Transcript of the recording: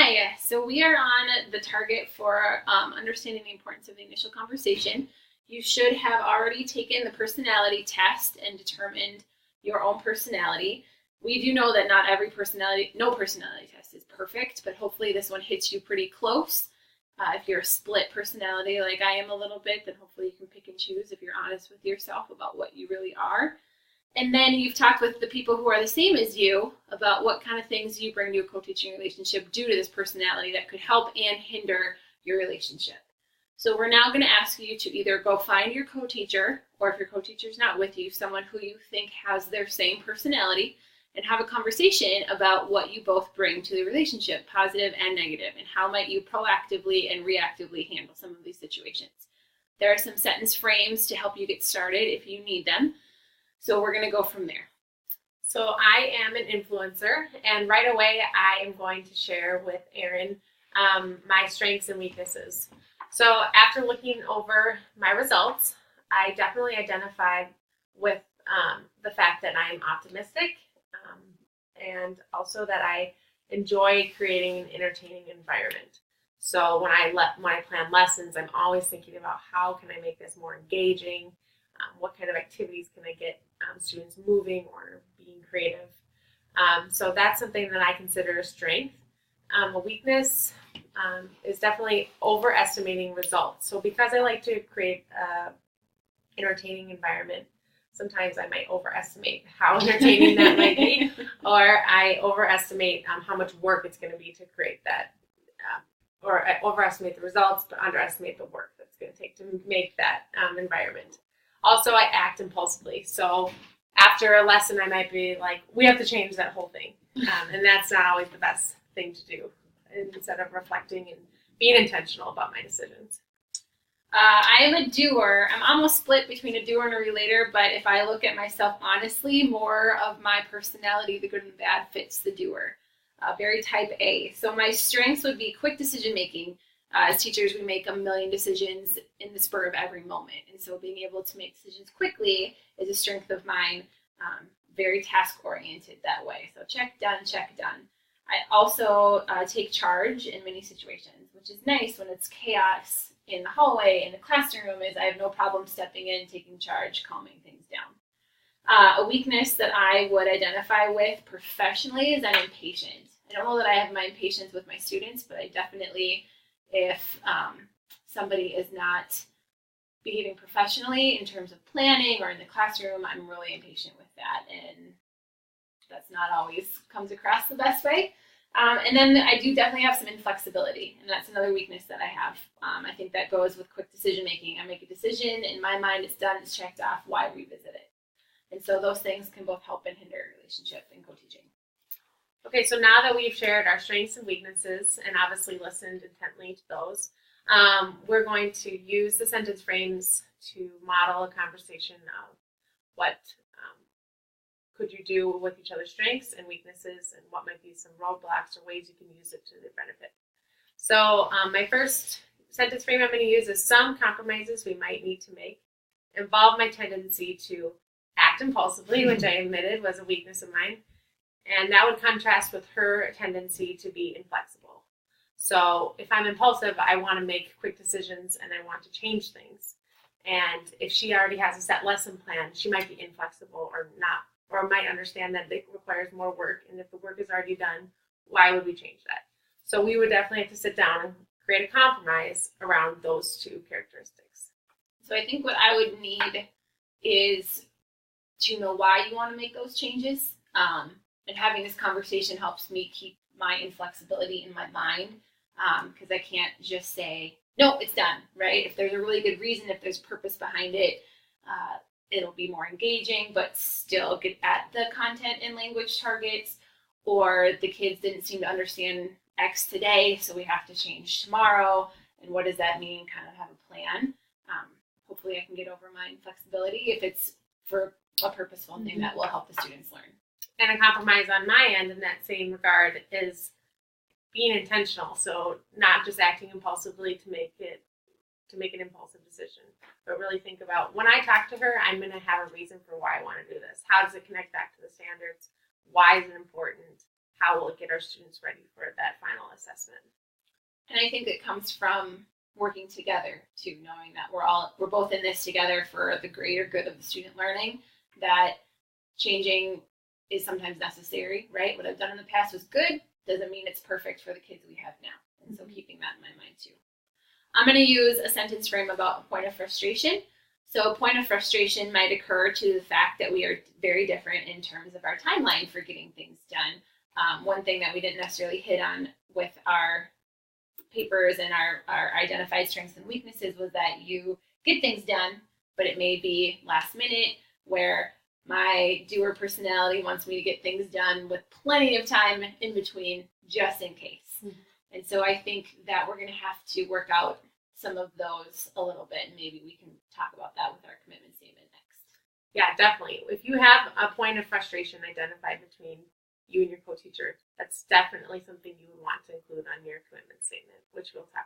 Hi, so we are on the target for understanding the importance of the initial conversation. You should have already taken the personality test and determined your own personality. We do know that no personality test is perfect, but hopefully this one hits you pretty close. If you're a split personality like I am a little bit, then hopefully you can pick and choose if you're honest with yourself about what you really are. And then you've talked with the people who are the same as you about what kind of things you bring to a co-teaching relationship due to this personality that could help and hinder your relationship. So we're now going to ask you to either go find your co-teacher, or if your co-teacher is not with you, someone who you think has their same personality, and have a conversation about what you both bring to the relationship, positive and negative, and how might you proactively and reactively handle some of these situations. There are some sentence frames to help you get started if you need them. So we're going to go from there. So I am an influencer, and right away I am going to share with Erin my strengths and weaknesses. So after looking over my results, I definitely identified with the fact that I am optimistic and also that I enjoy creating an entertaining environment. So when I plan lessons, I'm always thinking about how can I make this more engaging. What kind of activities can I get students moving or being creative? So that's something that I consider a strength. A weakness is definitely overestimating results. So because I like to create an entertaining environment, sometimes I might overestimate how entertaining that might be, or I overestimate how much work it's going to be to create that, or I overestimate the results but underestimate the work that's going to take to make that environment. Also, I act impulsively. So after a lesson, I might be like, we have to change that whole thing. And that's not always the best thing to do, instead of reflecting and being intentional about my decisions. I am a doer. I'm almost split between a doer and a relator, but if I look at myself honestly, more of my personality, the good and the bad, fits the doer. Very type A. So my strengths would be quick decision making. As teachers, we make a million decisions in the spur of every moment. And so being able to make decisions quickly is a strength of mine, very task-oriented that way. So check, done, check, done. I also take charge in many situations, which is nice when it's chaos in the hallway, in the classroom, is I have no problem stepping in, taking charge, calming things down. A weakness that I would identify with professionally is I'm impatient. I don't know that I have my impatience with my students, but I definitely, if somebody is not behaving professionally in terms of planning or in the classroom, I'm really impatient with that, and that's not always comes across the best way. And then I do definitely have some inflexibility, and that's another weakness that I have. I think that goes with quick decision making. I make a decision, in my mind it's done, it's checked off, why revisit it? And so those things can both help and hinder a relationship in co-teaching. Okay, so now that we've shared our strengths and weaknesses and obviously listened intently to those, we're going to use the sentence frames to model a conversation of what could you do with each other's strengths and weaknesses, and what might be some roadblocks or ways you can use it to their benefit. So my first sentence frame I'm going to use is some compromises we might need to make involve my tendency to act impulsively, which I admitted was a weakness of mine. And that would contrast with her tendency to be inflexible. So if I'm impulsive, I want to make quick decisions and I want to change things. And if she already has a set lesson plan, she might be inflexible or not, or might understand that it requires more work. And if the work is already done, why would we change that? So we would definitely have to sit down and create a compromise around those two characteristics. So I think what I would need is to know why you want to make those changes. And having this conversation helps me keep my inflexibility in my mind, because I can't just say, no, it's done, right? If there's a really good reason, if there's purpose behind it, it'll be more engaging, but still get at the content and language targets. Or the kids didn't seem to understand X today, so we have to change tomorrow. And what does that mean? Kind of have a plan. Hopefully I can get over my inflexibility if it's for a purposeful thing that will help the students learn. And a compromise on my end in that same regard is being intentional. So not just acting impulsively to make an impulsive decision, but really think about, when I talk to her, I'm going to have a reason for why I want to do this. How does it connect back to the standards? Why is it important? How will it get our students ready for that final assessment? investment. And I think it comes from working together too, knowing that we're both in this together for the greater good of the student learning, that changing is sometimes necessary, right? What I've done in the past was good, doesn't mean it's perfect for the kids we have now. And so keeping that in my mind too. I'm going to use a sentence frame about a point of frustration. So a point of frustration might occur to the fact that we are very different in terms of our timeline for getting things done. One thing that we didn't necessarily hit on with our papers and our identified strengths and weaknesses was that you get things done, but it may be last minute, where my doer personality wants me to get things done with plenty of time in between, just in case. Mm-hmm. And so I think that we're going to have to work out some of those a little bit, and maybe we can talk about that with our commitment statement next. Yeah, definitely. If you have a point of frustration identified between you and your co-teacher, that's definitely something you would want to include on your commitment statement, which we'll talk